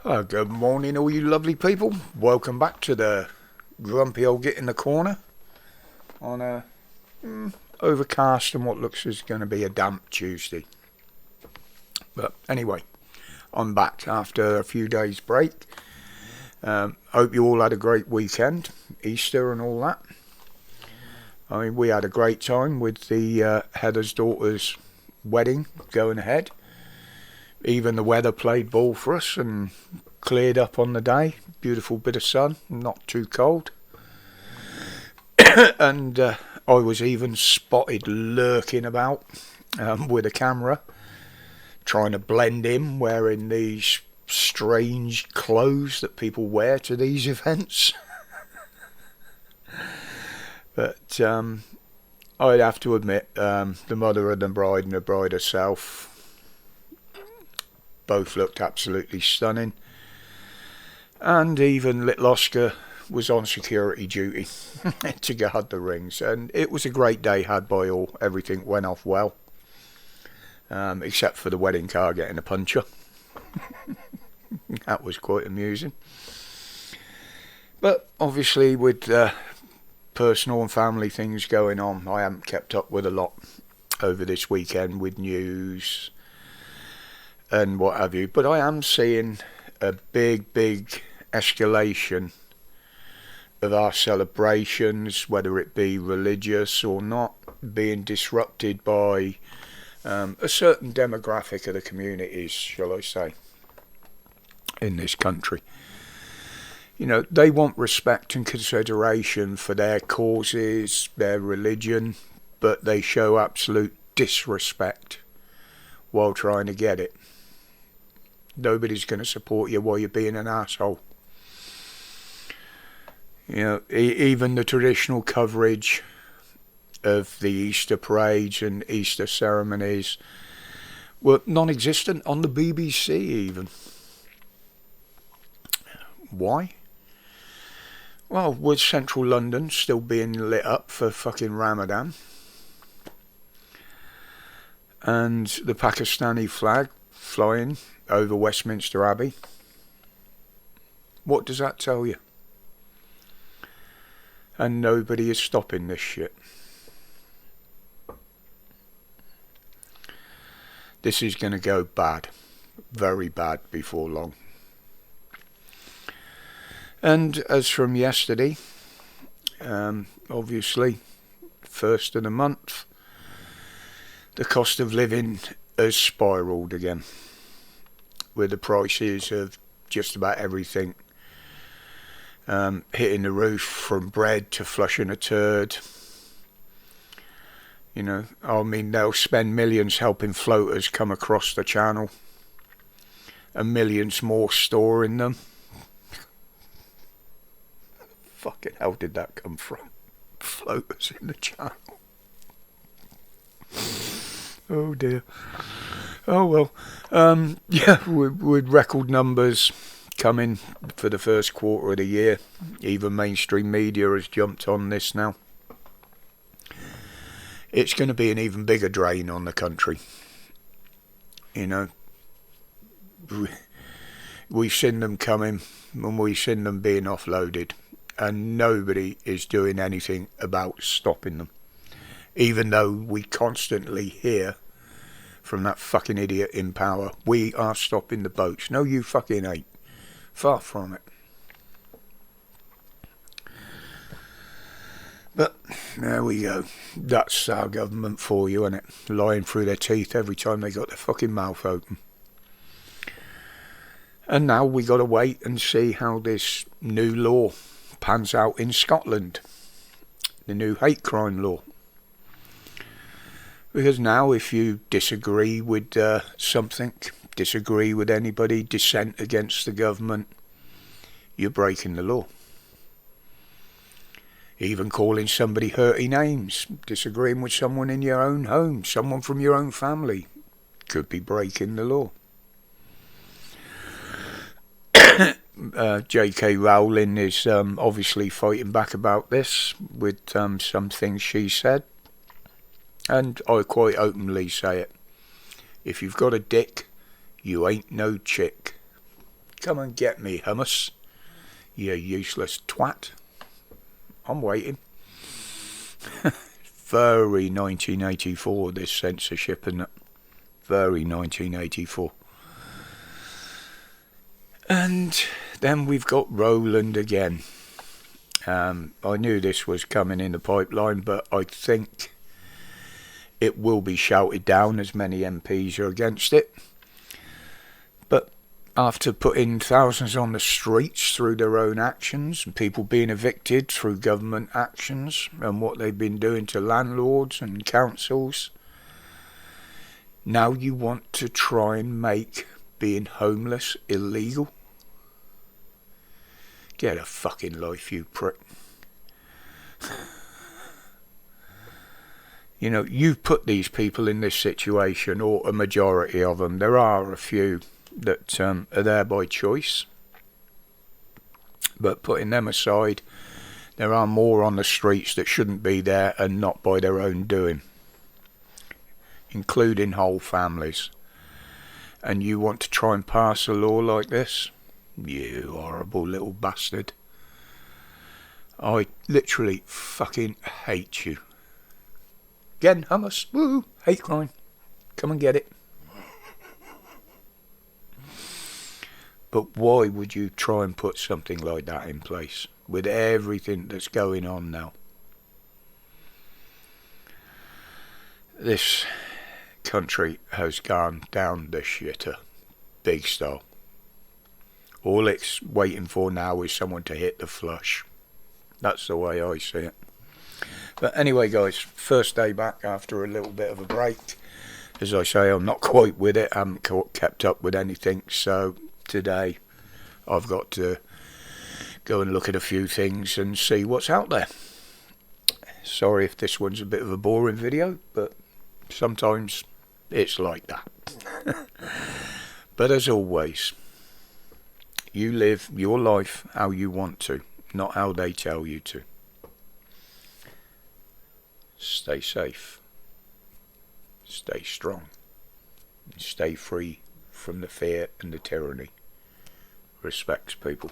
Good morning, all you lovely people. Welcome back to the grumpy old Git in the corner on a overcast and what looks is going to be a damp Tuesday. But anyway, I'm back after a few days' break. Hope you all had a great weekend, Easter and all that. I mean, we had a great time with the Heather's daughter's wedding going ahead. Even the weather played ball for us and cleared up on the day. Beautiful bit of sun, not too cold. And I was even spotted lurking about with a camera, trying to blend in, wearing these strange clothes that people wear to these events. But I'd have to admit, the mother of the bride and the bride herself both looked absolutely stunning, and even little Oscar was on security duty to guard the rings, and it was a great day had by all. Everything went off well, except for the wedding car getting a puncture. That was quite amusing. But obviously with personal and family things going on, I haven't kept up with a lot over this weekend with news and what have you, but I am seeing a big escalation of our celebrations, whether it be religious or not, being disrupted by a certain demographic of the communities, shall I say, in this country. You know, they want respect and consideration for their causes, their religion, but they show absolute disrespect while trying to get it. Nobody's going to support you while you're being an asshole. You know, even the traditional coverage of the Easter parades and Easter ceremonies were non-existent on the BBC even. Why? Well, with central London still being lit up for fucking Ramadan, and the Pakistani flag flying over Westminster Abbey. What does that tell you? And nobody is stopping this shit. This is going to go bad, very bad before long. And as from yesterday, obviously, first of the month, the cost of living has spiralled again, with the prices of just about everything hitting the roof, from bread to flushing a turd. You know, I mean, they'll spend millions helping floaters come across the channel, and millions more storing them. Fucking hell did that come from? Floaters in the channel. Oh dear. Oh well. Yeah, with record numbers coming for the first quarter of the year, even mainstream media has jumped on this now. It's going to be an even bigger drain on the country. You know, we've seen them coming and we've seen them being offloaded, and nobody is doing anything about stopping them, even though we constantly hear from that fucking idiot in power, we are stopping the boats. No, you fucking ain't. Far from it. But there we go. That's our government for you, isn't it? Lying through their teeth every time they got their fucking mouth open. And now we got to wait and see how this new law pans out in Scotland. The new hate crime law. Because now if you disagree with something, disagree with anybody, dissent against the government, you're breaking the law. Even calling somebody hurty names, disagreeing with someone in your own home, someone from your own family, could be breaking the law. J.K. Rowling is obviously fighting back about this with some things she said. And I quite openly say it. If you've got a dick, you ain't no chick. Come and get me, hummus. You useless twat. I'm waiting. Very 1984, this censorship, and very 1984. And then we've got Roland again. I knew this was coming in the pipeline, but I think it will be shouted down as many MPs are against it. But after putting thousands on the streets through their own actions, and people being evicted through government actions, and what they've been doing to landlords and councils, now you want to try and make being homeless illegal? Get a fucking life, you prick. You know, you've put these people in this situation, or a majority of them. There are a few that are there by choice. But putting them aside, there are more on the streets that shouldn't be there and not by their own doing, including whole families. And you want to try and pass a law like this? You horrible little bastard. I literally fucking hate you. Again, hummus. Woo! Hate crime. Come and get it. But why would you try and put something like that in place with everything that's going on now? This country has gone down the shitter. Big style. All it's waiting for now is someone to hit the flush. That's the way I see it. But anyway, guys, first day back after a little bit of a break. As I say, I'm not quite with it. I haven't kept up with anything. So today I've got to go and look at a few things and see what's out there. Sorry if this one's a bit of a boring video, but sometimes it's like that. But as always, you live your life how you want to, not how they tell you to. Stay safe. Stay strong. Stay free from the fear and the tyranny. Respect, people.